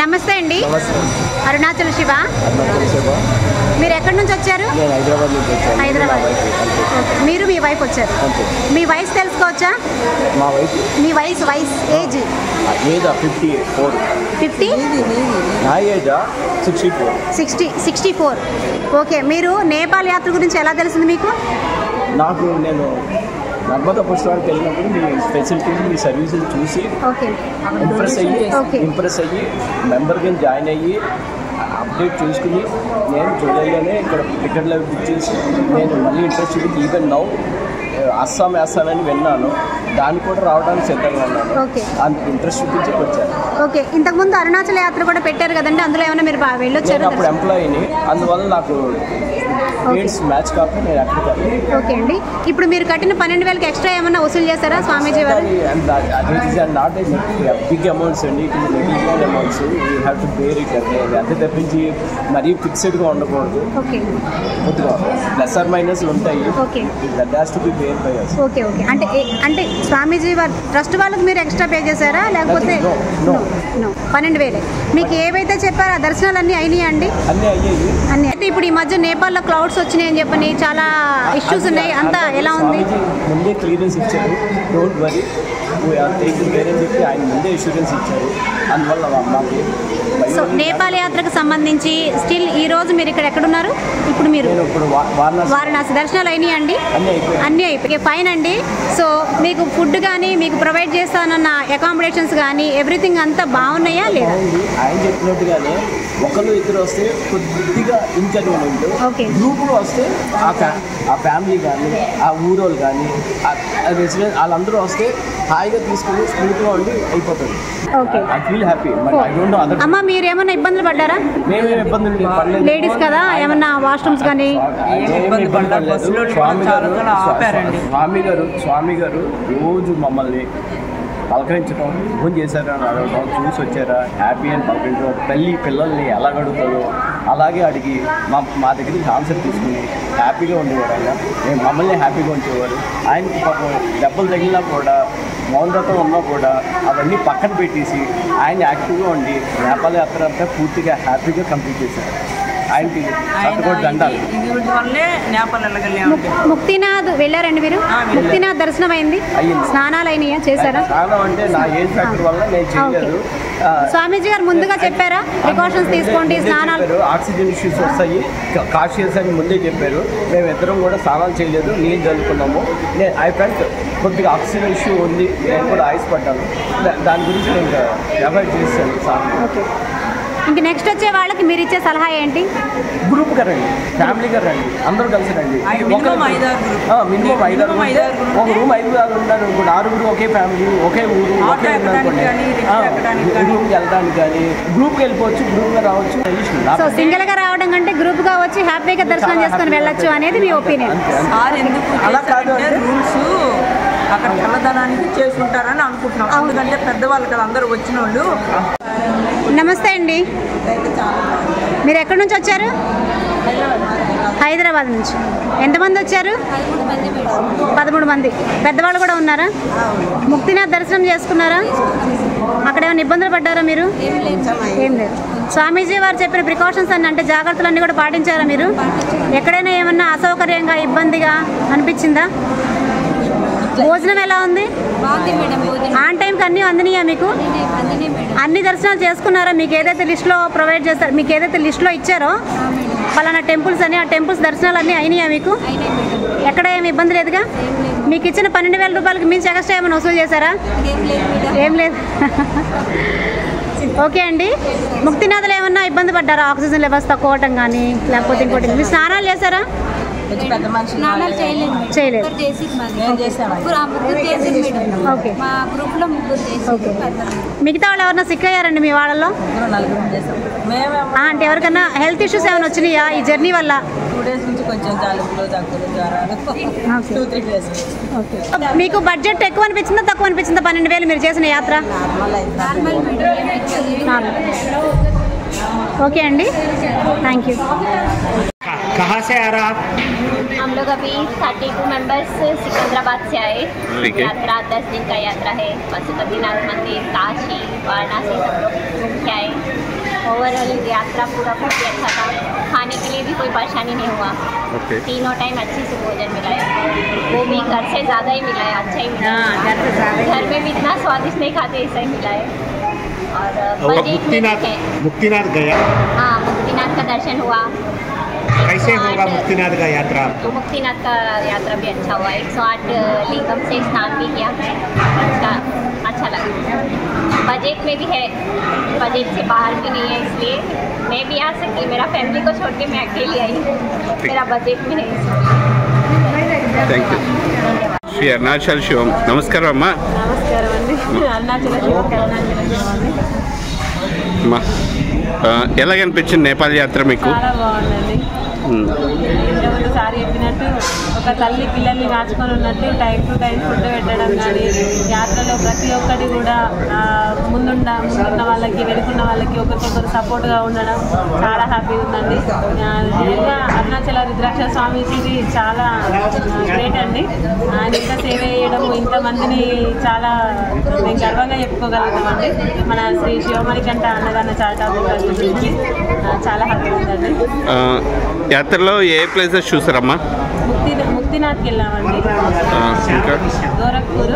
నమస్తే అండి. అరుణాచల్ శివ. మీరు ఎక్కడి నుంచి వచ్చారు? హైదరాబాద్. మీరు మీ వైఫ్ వచ్చారు. మీ వయసు తెలుసుకోవచ్చా? మీ వయసు ఏజ్ 64. ఓకే. మీరు నేపాల్ యాత్ర గురించి ఎలా తెలిసింది మీకు? నాకు నేను నర్మదా పుష్కరానికి వెళ్ళినప్పుడు మీ ఫెసిలిటీస్ మీ సర్వీసెస్ చూసి ఇంప్రెస్ అయ్యి మెంబర్గా జాయిన్ అయ్యి అప్డేట్ చూసుకుని నేను జూలైలోనే ఇక్కడ టికెట్లు బుక్ చేసి నేను మళ్ళీ ఇంట్రెస్ట్ చూపించి ఈవెన్ నౌ అస్సాం వేస్తానని విన్నాను. దాన్ని కూడా రావడానికి సిద్ధంగా ఉన్నాను. అంత ఇంట్రెస్ట్ చూపించి వచ్చాను. ఓకే. ఇంతకుముందు అరుణాచల్ యాత్ర కూడా పెట్టారు కదండి, అందులో ఏమైనా మీరు వెళ్ళొచ్చారు? అప్పుడు ఎంప్లాయీని, అందువల్ల నాకు మ్యాచ్ కాకుండా నేను అక్కడికి. ఓకే అండి. ఇప్పుడు మీరు కట్టిన 12,000కి ఎక్స్ట్రా ఏమన్నా వసూలు చేస్తారా స్వామీజీ వారు? నాట్ బిగ్ అమౌంట్స్ అండి, negligible amounts. You have to bear it అండి. అంతే తప్పించి మరీ ఫిక్స్డ్గా ఉండకూడదు. కొద్దిగా ప్లస్ ఆర్ మైనస్ ఉంటాయి. That has to be bear by us. Okay. అంటే స్వామీజీ వారు ట్రస్ట్ వాళ్ళకి మీరు ఎక్స్ట్రా పే చేశారా లేకపోతే? 12,000. మీకు ఏవైతే చెప్పారో ఆ దర్శనాలు అన్నీ అయినాయా అండి? అన్నీ. అయితే ఇప్పుడు ఈ మధ్య నేపాల్లో క్లౌడ్స్ వచ్చినాయి అని చెప్పని చాలా ఇష్యూస్ ఉన్నాయి, అంతా ఎలా ఉంది? ముందే క్లియరెన్స్ ఇచ్చారు, డోంట్ వరీ అని చెప్పి ఆయన ముందే ఇన్సూరెన్స్ ఇచ్చారు. అందువల్ల మాకు సో నేపాల్ యాత్రకు సంబంధించి స్టిల్ ఈ రోజు మీరు ఇక్కడ ఎక్కడున్నారు? ఇప్పుడు మీరు వారణాసి దర్శనాలు అయినాయి అండి? అన్నీ అయిపోయి ఫైన్ అండి. సో మీకు ఫుడ్ కానీ మీకు ప్రొవైడ్ చేస్తానన్న అకామిడేషన్స్ కానీ ఎవ్రీథింగ్ అంతా బాగున్నాయా లేదా? ఆయన చెప్పినట్టుగానే ఒకరు ఇద్దరు వస్తే కొద్దిగా ఇన్కన్వీనియంట్, గ్రూప్లో వస్తే ఆ ఫ్యామిలీ కానీ ఆ ఊరోళ్ళు కానీ రెసిడెంట్ వాళ్ళందరూ వస్తే హాయిగా తీసుకుని స్మూత్గా ఉండి అయిపోతుంది. I feel happy. అమ్మ మీరు ఏమన్నా ఇబ్బందులు పడ్డారా? మేమేం ఇబ్బందులు పడలేదు. లేడీస్ కదా, ఏమన్నా వాష్రూమ్స్ కానీ? స్వామి గారు రోజు మమ్మల్ని పలకరించడం, ఫోన్ చేశారని అడగడం, చూసి వచ్చారా హ్యాపీ అని పలకరించడం, పిల్లల్ని ఎలా అడుగుతారో అలాగే అడిగి మా దగ్గర నుంచి ఆన్సర్ తీసుకుని హ్యాపీగా ఉండేవారు. ఆయన మమ్మల్ని హ్యాపీగా ఉంచేవారు. ఆయనకి పాపం దెబ్బలు తగిలినా కూడా మౌనవ్రతం ఉన్నా కూడా అవన్నీ పక్కన పెట్టేసి ఆయన యాక్టివ్గా ఉండి నేపాల్ యాత్ర అంతా పూర్తిగా హ్యాపీగా కంప్లీట్ చేశారు. ఆయనకి దండాలు. ముక్తినాథ్ వెళ్ళారండి మీరు? ముక్తినాథ్ దర్శనం అయింది, స్నానాలు అయినాయా, చేశారా? స్నానం అంటే నా ఏజ్ ఫ్యాక్టర్ వల్ల నేను చేయలేదు. స్వామీజీ గారు ముందుగా చెప్పారా ప్రికాషన్స్ తీసుకోండి, స్నానాలు? ఆక్సిజన్ ఇష్యూస్ వస్తాయి, కాషియస్ అని ముందే చెప్పారు. మేము ఇద్దరం కూడా స్నానాలు చేయలేదు, నీళ్ళు చల్లుకున్నాము. ఐ ఫెల్ట్ కొద్దిగా ఆక్సిజన్ ఇష్యూ ఉంది, నేను కూడా ఆయుష్పడ్డాను. దాని గురించి నేను అవాయిడ్ చేశాను సార్. ఇంక నెక్స్ట్ వచ్చే వాళ్ళకి మీరు ఇచ్చే సలహా ఏంటి? గ్రూప్గా రండి, ఫ్యామిలీగా రండి, అందరూ కలిసి రండి. మినిమం 5-6 ఒక రూమ్ 5-6 ఉన్నారు అనుకోండి. 6 ఒకే ఫ్యామిలీ, ఒకే ఊరు, ఒకే ఉందనుకోండి. రూమ్కి వెళ్ళడానికి కానీ గ్రూప్కి వెళ్ళిపోవచ్చు, గ్రూప్గా రావచ్చు. సో సింగిల్గా రావడం కంటే గ్రూప్గా వచ్చి హ్యాపీగా దర్శనం చేసుకొని వెళ్ళొచ్చు అనేది మీ ఒపీనియన్? అలా కాదు, రూల్స్ అక్కడ చల్లదనానికి చేసుకుంటారని అనుకుంటున్నాం. ఎందుకంటే పెద్దవాళ్ళు కదా అందరూ వచ్చిన వాళ్ళు. నమస్తే అండి. మీరు ఎక్కడి నుంచి వచ్చారు? హైదరాబాద్ నుంచి. ఎంతమంది వచ్చారు? 13 మంది. పెద్దవాళ్ళు కూడా ఉన్నారా? ముక్తినాథ్ దర్శనం చేసుకున్నారా? అక్కడ ఏమైనా ఇబ్బందులు పడ్డారా మీరు? ఏం లేదు. స్వామీజీ వారు చెప్పిన ప్రికాషన్స్ అన్ని అంటే జాగ్రత్తలన్నీ కూడా పాటించారా మీరు? ఎక్కడైనా ఏమన్నా అసౌకర్యంగా ఇబ్బందిగా అనిపించిందా? భోజనం ఎలా ఉంది? ఆన్ టైంకి అన్నీ అందినాయా మీకు? అన్ని దర్శనాలు చేసుకున్నారా? మీకు ఏదైతే లిస్ట్లో ప్రొవైడ్ చేస్తారో, మీకు ఏదైతే లిస్ట్లో ఇచ్చారో పలానా టెంపుల్స్ అని, ఆ టెంపుల్స్ దర్శనాలు అన్నీ అయినాయా మీకు? ఎక్కడ ఏమి ఇబ్బంది లేదుగా? మీకు ఇచ్చిన 12,000 రూపాయలకి మించి ఎక్స్ట్రా ఏమైనా వసూలు చేశారా? ఏం లేదు. ఓకే అండి. ముక్తినాథ్లో ఏమన్నా ఇబ్బంది పడ్డారా? ఆక్సిజన్ లెవెల్స్ తక్కువ అవటం కానీ లేకపోతే ఇంకోటి? మీరు స్నానాలు చేశారా? చేయలేదు. మిగతా వాళ్ళు ఎవరన్నా సిక్ అయ్యారండి మీ వాళ్ళలో? అంటే ఎవరికైనా హెల్త్ ఇష్యూస్ ఏమైనా వచ్చినాయా ఈ జర్నీ వల్ల? 2 days నుంచి కొంచెం మీకు బడ్జెట్ ఎక్కువ అనిపించిందా తక్కువ అనిపించిందా? 12,000 మీరు చేసిన యాత్ర? ఓకే అండి, థ్యాంక్ యూ. कहाँ से आ रहा आप? हम लोग अभी 32 मेंबर्स सिकंदराबाद से आए। यात्रा 10 दिन का यात्रा है। पशुपतिनाथ मंदिर, काशी, वाराणसी सब लोग घूम के आए। ओवरऑल यात्रा पूरा बहुत ही अच्छा था। खाने के लिए भी कोई परेशानी नहीं हुआ। तीनों टाइम अच्छे से भोजन मिला है, वो भी घर से ज़्यादा ही मिला है, अच्छा ही मिला है। घर में भी इतना स्वादिष्ट नहीं खाते, ऐसा ही मिला है। और मुक्तिनाथ गया? हाँ, मुक्तिनाथ का दर्शन हुआ। कैसे होगा मुक्तिनाथ का यात्रा? तो मुक्तिनाथ का यात्रा भी अच्छा हुआ। 108 लिंगम से स्नान भी किया, अच्छा लगा। बजट में भी है, बजट से बाहर भी नहीं है, इसलिए मैं भी आ सकती। मेरा फैमिली को छोड़ के मैं अकेली आई, मेरा बजट में नहीं। Thank you. శ్రీ అరుణాచల శివం. నమస్కారం అమ్మా. నమస్కారం అండి. అరుణాచల శివం, అరుణాచల శివం అండి. అమ్మా ఎలాగనిపించింది నేపాల్ యాత్ర మీకు? చాలా బాగుందండి. సారి చెప్పినట్టు ఒక తల్లి పిల్లల్ని కాచుకొని ఉన్నట్టు టైం టు టైం ఫుడ్ పెట్టడం కానీ, యాత్రలో ప్రతి ఒక్కటి కూడా ముందున్న వాళ్ళకి వెనుకున్న వాళ్ళకి ఒకరికొకరు సపోర్ట్గా ఉండడం చాలా హ్యాపీగా ఉందండి. నిజంగా అరుణాచల రుద్రాక్ష స్వామీజీది చాలా గ్రేట్ అండి. ఆయన ఇంత సేవ చేయడం, ఇంతమందిని చాలా మేము గర్వంగా చెప్పుకోగలుగుతామండి. మన శ్రీ శివమణికంఠ అన్నదాన చారిటబుల్ ట్రస్ట్ గురించి చాలా హ్యాపీగా ఉందండి. యాత్రలో ఏ ప్లేసెస్ చూసారమ్మా? ముక్తినాథ్కి వెళ్ళామండి, గోరఖ్పూర్,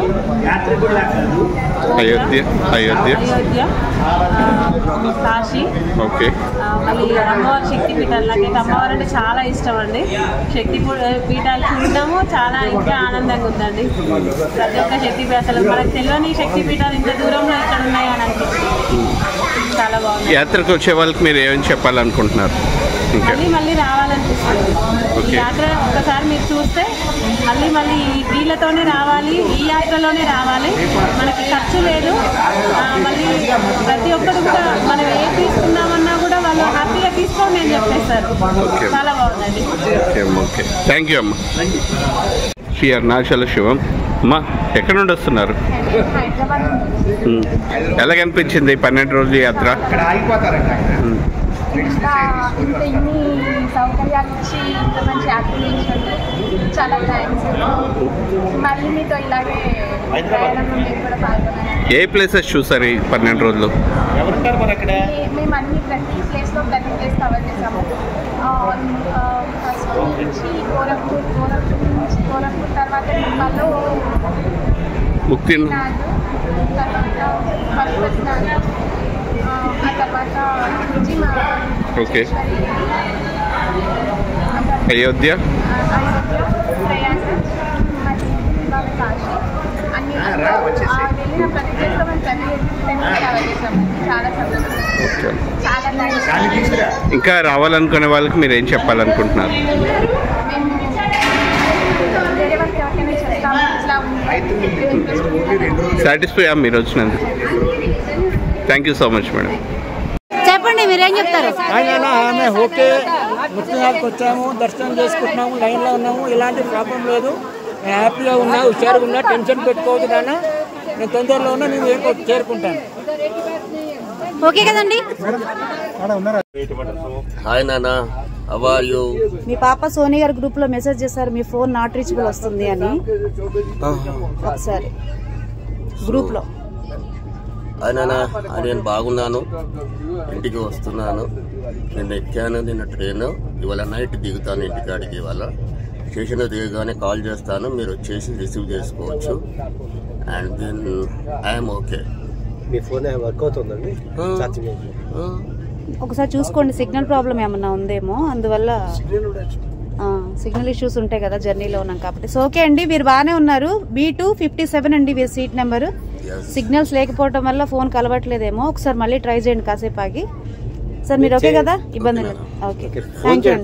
అయోధ్య, కాశీ. ఓకే. మళ్ళీ అమ్మవారి శక్తి పీఠాలు. నాకైతే అమ్మవారు అంటే చాలా ఇష్టం అండి. శక్తి పీఠాలు చూడడము చాలా ఇంకా ఆనందంగా ఉందండి. ప్రతి ఒక్క శక్తి అసలు మనకు తెలియని శక్తి పీఠాలు ఇంత దూరంలో ఇక్కడ ఉన్నాయి అని అనిపిస్తుంది. చాలా బాగుంది. యాత్రకు వచ్చే వాళ్ళకి మీరు ఏమని చెప్పాలనుకుంటున్నారు? మళ్ళీ రావాలనిపిస్తుంది. ఈ యాత్ర ఒకసారి మీరు చూస్తే మళ్ళీ వీళ్ళతోనే రావాలి, ఈ యాత్రలోనే రావాలి. మనకి ఖర్చు లేదు. మళ్ళీ ప్రతి ఒక్కరు కూడా మనం ఏం తీసుకున్నామన్నా కూడా వాళ్ళు హ్యాపీగా తీసుకోండి అని చెప్పేస్తారు. చాలా బాగుందండి. ఓకే, థ్యాంక్ యూ అమ్మా. శ్రీ అరుణాచల శివం. అమ్మా ఎక్కడ నుండి వస్తున్నారు? ఎలాగనిపించింది 12 రోజుల యాత్ర? ఇన్ని సౌకర్యాలు ఇచ్చి ఇంత మంచి యాక్టివేషన్ చాలా థ్యాంక్స్. మళ్ళీ మీతో ఇలాగే ప్రయాణంలో మీరు కూడా పాల్గొన్నారు. ఏ ప్లేసెస్ చూసారు ఈ 12 రోజులు? మేము అన్ని ప్రతి ప్లేస్లో ప్రతి ప్లేస్ కవర్ చేసాము. ఫస్ట్ నుంచి గోరఖ్పూర్ తర్వాత మళ్ళీ ముక్తినాథ్, తర్వాత పశుపతినాథ్, ఆ తర్వాత ఓకే, అయోధ్య, ప్రయాగ, కాశీ. అన్ని వెళ్ళిన ప్రతి ప్లేస్లో మేము ప్రతి కవర్ చేసాము. చాలా సంతోషం. ఇంకా రావాలనుకునే వాళ్ళకి మీరు ఏం చెప్పాలనుకుంటున్నారు? సాటిస్ఫై మీరు వచ్చినందుకు? Thank you so much madam. చెప్పండి, మీరేం చెప్తారు? ఆమె ఓకే, ముక్తినాథ్కి వచ్చాము, దర్శనం చేసుకుంటున్నాము, లైన్లో ఉన్నాము, ఎలాంటి ప్రాబ్లం లేదు. నేను హ్యాపీగా ఉన్నా, హుషారుగా ఉన్నా, టెన్షన్ పెట్టుకోవద్దు నాన్న. నేను తొందరలో ఉన్నా, నేను ఏం చేరుకుంటాను. ఓకే కదండి. హాయ్ నాన్న, హౌ ఆర్ యు? మీ పాప సోనీ గారి గ్రూప్ లో మెసేజ్ చేశారు, మీ ఫోన్ నాట్ రీచబుల్ వస్తుంది అని. సరే, గ్రూప్ లో నేను బాగున్నాను, ఇంటికి వస్తున్నాను. నిన్న ఎక్కాను, నిన్న ట్రైన్. ఇవాళ నైట్ దిగుతాను ఇంటికాడికి. ఇవాళ స్టేషన్ దిగగానే కాల్ చేస్తాను, మీరు వచ్చేసి రిసీవ్ చేసుకోవచ్చు. And then I'm okay. మీ ఫోన్ వర్క్ అవుతుందండి? ఒకసారి చూసుకోండి, సిగ్నల్ ప్రాబ్లం ఏమన్నా ఉందేమో, అందువల్ల సిగ్నల్ ఇష్యూస్ ఉంటాయి కదా జర్నీలో ఉన్నాం కాబట్టి. సో ఓకే అండి, మీరు బాగానే ఉన్నారు. B257 అండి సీట్ నెంబరు. సిగ్నల్స్ లేకపోవడం వల్ల ఫోన్ కలవట్లేదేమో, ఒకసారి మళ్ళీ ట్రై చేయండి కాసేపు ఆగి. సార్ మీరు ఓకే కదా? ఇబ్బంది లేదు. Okay, thank you.